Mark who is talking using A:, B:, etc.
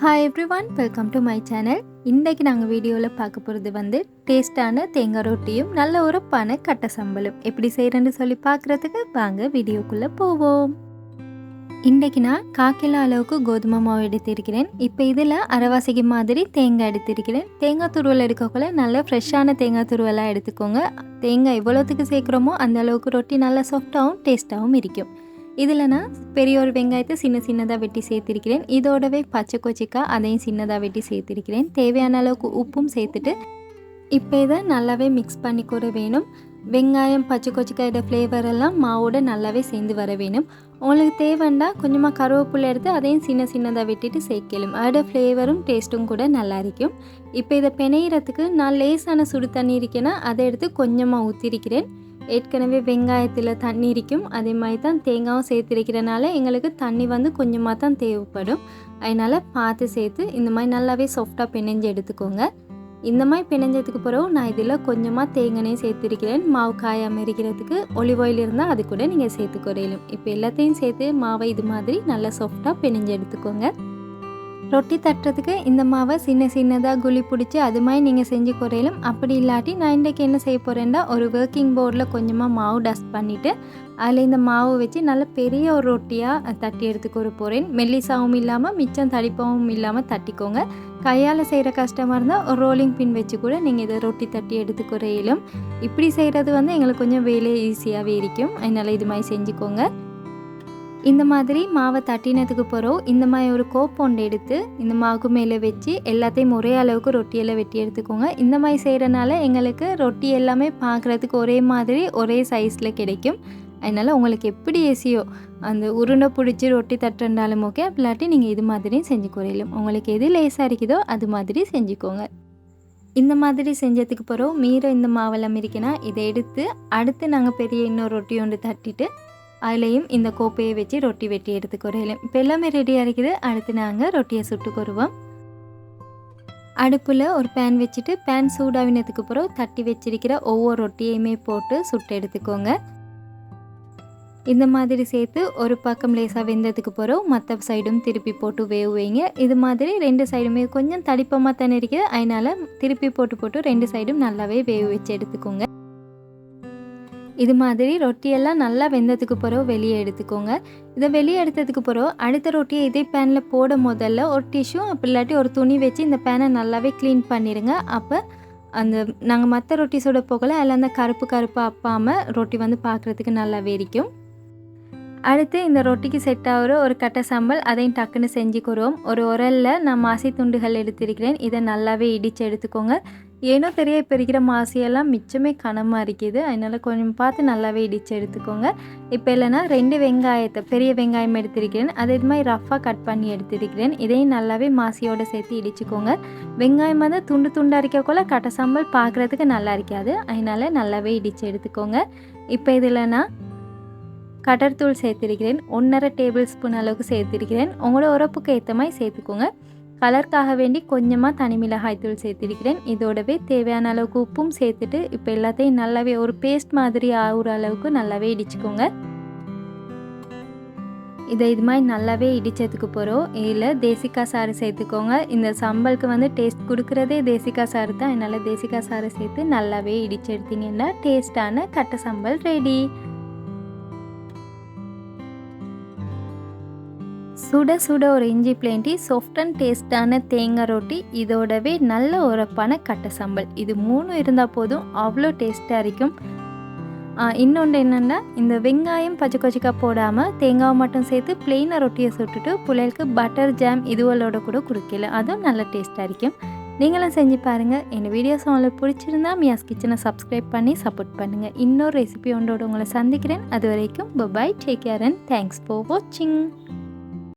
A: Hi everyone, welcome to my channel. இன்றைக்கி நாங்கள் வீடியோவில் பார்க்க போகிறது டேஸ்டான தேங்காய் ரொட்டியும் நல்ல உரப்பான கட்டை சம்பலும் எப்படி செய்கிறேன்னு சொல்லி பார்க்குறதுக்கு வாங்க வீடியோக்குள்ளே போவோம். இன்றைக்கி நான் 1/4 கிலோ அளவுக்கு கோதுமை மாவு எடுத்திருக்கிறேன். இப்போ இதில் அரைவாசிக்கு மாதிரி தேங்காய் எடுத்திருக்கிறேன். தேங்காய் துருவல் எடுக்கக்குள்ள நல்ல ஃப்ரெஷ்ஷான தேங்காய் துருவலாக எடுத்துக்கோங்க. தேங்காய் எவ்வளோத்துக்கு சேர்க்குறோமோ அந்த அளவுக்கு ரொட்டி நல்லா சாஃப்டாகவும் டேஸ்ட்டாகவும் இருக்கும். இதில் நான் பெரிய ஒரு வெங்காயத்தை சின்னதாக வெட்டி சேர்த்திருக்கிறேன். இதோடவே பச்சை கொச்சிக்காய் அதையும் சின்னதாக வெட்டி சேர்த்திருக்கிறேன். தேவையான அளவுக்கு உப்பும் சேர்த்துட்டு இப்போ இதை நல்லாவே மிக்ஸ் பண்ணிக்கூட வேணும். வெங்காயம் பச்சை கொச்சிக்காயோட ஃப்ளேவர் எல்லாம் மாவோட நல்லாவே சேர்ந்து வர வேணும். உங்களுக்கு தேவைண்டா கொஞ்சமாக கருவேப்பிலை எடுத்து அதையும் சின்னதாக வெட்டிட்டு சேர்க்கலும். அதோட ஃப்ளேவரும் டேஸ்ட்டும் கூட நல்லா இருக்கும். இப்போ இதை பிணையிறதுக்கு நான் லேசான சுடு தண்ணி இருக்கேன்னா அதை எடுத்து கொஞ்சமாக ஊற்றிருக்கிறேன். ஏற்கனவே வெங்காயத்தில் தண்ணி இருக்கும், அதே மாதிரி தான் தேங்காயும் சேர்த்துருக்கிறனால எங்களுக்கு தண்ணி கொஞ்சமாக தான் தேவைப்படும். அதனால் பார்த்து சேர்த்து இந்த மாதிரி நல்லாவே சாஃப்டாக பிணைஞ்சு எடுத்துக்கோங்க. இந்த மாதிரி பிணைஞ்சதுக்கு பிறகு நான் இதில் கொஞ்சமாக தேங்காயும் சேர்த்துருக்கிறேன். மாவு காயாமல் இருக்கிறதுக்கு ஒலிவ் ஆயில் இருந்தால் அது கூட நீங்கள் சேர்த்து குறையலும். இப்போ எல்லாத்தையும் சேர்த்து மாவை இது மாதிரி நல்லா சாஃப்டாக பிணைஞ்சு எடுத்துக்கோங்க. ரொட்டி தட்டுறதுக்கு இந்த மாவை சின்னதாக குழி பிடிச்சி அது மாதிரி நீங்கள் செஞ்சு குறையலும். அப்படி இல்லாட்டி நான் இன்றைக்கி என்ன செய்ய போகிறேன்னா ஒரு ஒர்க்கிங் போர்டில் கொஞ்சமாக மாவு டஸ்ட் பண்ணிவிட்டு அதில் இந்த மாவு வச்சு நல்ல பெரிய ஒரு ரொட்டியாக தட்டி எடுத்துக்க போகிறேன். மெல்லிசாவும் இல்லாமல் மிச்சம் தடிப்பாவும் இல்லாமல் தட்டிக்கோங்க. கையால் செய்கிற கஷ்டமாக இருந்தால் ஒரு ரோலிங் பின் வச்சு கூட நீங்கள் இதை ரொட்டி தட்டி எடுத்துக்குறையிலும். இப்படி செய்கிறது எங்களுக்கு கொஞ்சம் வேலை ஈஸியாகவே இருக்கும். அதனால் இது மாதிரி செஞ்சுக்கோங்க. இந்த மாதிரி மாவை தட்டினதுக்கு பிறகு இந்த மாதிரி ஒரு கோப்பொண்டு எடுத்து இந்த மாவுக்கு மேலே வச்சு எல்லாத்தையும் ஒரே அளவுக்கு ரொட்டியெல்லாம் வெட்டி எடுத்துக்கோங்க. இந்த மாதிரி செய்கிறனால எங்களுக்கு ரொட்டி எல்லாமே பார்க்குறதுக்கு ஒரே மாதிரி ஒரே சைஸில் கிடைக்கும். அதனால் உங்களுக்கு எப்படி ஈஸியோ அந்த உருண்டை பிடிச்சி ரொட்டி தட்டுறாலும் ஓகே, அப்படிலாட்டி நீங்கள் இது மாதிரியும் செஞ்சு குறையலும். உங்களுக்கு எது லேசாக இருக்குதோ அது மாதிரி செஞ்சுக்கோங்க. இந்த மாதிரி செஞ்சதுக்கு பிறகு மீற இந்த மாவெல்லாம் இருக்குன்னா இதை எடுத்து அடுத்து நாங்கள் பெரிய இன்னொரு ரொட்டி ஒன்று தட்டிட்டு அதுலேயும் இந்த கோப்பையை வச்சு ரொட்டி வெட்டி எடுத்துக்கிறோம். இப்போ எல்லாமே ரெடியாக இருக்குது. அடுத்து நாங்கள் ரொட்டியை சுட்டுக்குருவோம். அடுப்பில் ஒரு பேன் வச்சுட்டு பேன் சூடாவினதுக்கு பிறகு தட்டி வச்சிருக்கிற ஒவ்வொரு ரொட்டியுமே போட்டு சுட்டு எடுத்துக்கோங்க. இந்த மாதிரி சேர்த்து ஒரு பக்கம் லேசாக வெந்ததுக்கு பிறகு மற்ற சைடும் திருப்பி போட்டு வேக வைங்க. இது மாதிரி 2 சைடுமே கொஞ்சம் தடிப்பமாக தானே இருக்குது, அதனால் திருப்பி போட்டு 2 சைடும் நல்லாவே வேக வச்சு எடுத்துக்கோங்க. இது மாதிரி ரொட்டியெல்லாம் நல்லா வெந்ததுக்கு பிறகு வெளியே எடுத்துக்கோங்க. இதை வெளியே எடுத்ததுக்கு பிறகு அடுத்த ரொட்டியை இதே பேனில் போட முதல்ல ஒரு டிஷ்யூ அப்படி இல்லாட்டி ஒரு துணி வச்சு இந்த பேனை நல்லாவே க்ளீன் பண்ணிடுங்க. அப்போ அந்த நாங்கள் மற்ற ரொட்டி சுட போகல அதில் அந்த கருப்பு அப்பாமல் ரொட்டி பார்க்குறதுக்கு நல்லாவே இருக்கும். அடுத்து இந்த ரொட்டிக்கு செட் ஆகிற ஒரு கட்டை சம்பல் அதையும் டக்குன்னு செஞ்சுக்கிறோம். ஒரு உரலில் நான் மாசி துண்டுகள் எடுத்திருக்கிறேன். இதை நல்லாவே இடித்து எடுத்துக்கோங்க. ஏனோ தெரிய இப்போ இருக்கிற மாசியெல்லாம் மிச்சமே கனமாக இருக்குது, அதனால் கொஞ்சம் பார்த்து நல்லாவே இடித்து எடுத்துக்கோங்க. இப்போ இல்லைனா 2 வெங்காயத்தை பெரிய வெங்காயம் எடுத்திருக்கிறேன். அதை இது மாதிரி ரஃப்பாக கட் பண்ணி எடுத்திருக்கிறேன். இதையும் நல்லாவே மாசியோடு சேர்த்து இடிச்சுக்கோங்க. வெங்காயம் துண்டாக இருக்கக்குள்ள கட்டை சம்பல் பார்க்குறதுக்கு நல்லா இருக்காது, அதனால் நல்லாவே இடித்து எடுத்துக்கோங்க. இப்போ இதில் நான் கடற்தூள் சேர்த்திருக்கிறேன். 1.5 டேபிள் ஸ்பூன் அளவுக்கு சேர்த்திருக்கிறேன். உங்களோட உரப்புக்கு ஏற்ற மாதிரி சேர்த்துக்கோங்க. கலருக்காக வேண்டி கொஞ்சமாக தனி மிளகாய் தூள் சேர்த்திருக்கிறேன். இதோடவே தேவையான அளவுக்கு உப்பும் சேர்த்துட்டு இப்போ எல்லாத்தையும் நல்லாவே ஒரு பேஸ்ட் மாதிரி ஆகுற அளவுக்கு நல்லாவே இடிச்சுக்கோங்க. இதை இது மாதிரி நல்லாவே இடித்ததுக்கு போகிறோம். இதில் தேசிக்காய் சாறு சேர்த்துக்கோங்க. இந்த சம்பலுக்கு டேஸ்ட் கொடுக்குறதே தேசிக்காய் சாறு தான், அதனால் தேசிக்காய் சாறு சேர்த்து நல்லாவே இடித்து எடுத்திங்கன்னா டேஸ்டான கட்டை சம்பல் ரெடி. சுட ஒரு இஞ்சி பிளேண்டி சாஃப்ட் அண்ட் டேஸ்டான தேங்காய் ரொட்டி, இதோடவே நல்ல உரப்பான கட்டை சம்பல், இது 3 இருந்தால் போதும், அவ்வளோ டேஸ்ட்டாக இருக்கும். இன்னொன்று என்னென்னா இந்த வெங்காயம் பச்சை கொச்சிக்காய் போடாமல் தேங்காவை மட்டும் சேர்த்து பிளெயினாக ரொட்டியை சுட்டுட்டு பிள்ளைகளுக்கு பட்டர் ஜாம் இதுவளோட கூட கொடுக்கல, அதுவும் நல்ல டேஸ்ட்டாக இருக்கும். நீங்களும் செஞ்சு பாருங்கள். என் வீடியோஸ் உங்களுக்கு பிடிச்சிருந்தா மியாஸ் கிச்சனை சப்ஸ்கிரைப் பண்ணி சப்போர்ட் பண்ணுங்கள். இன்னொரு ரெசிபி ஒன்றோடு உங்களை சந்திக்கிறேன். அது வரைக்கும் bye, take care and thanks for வாட்சிங்.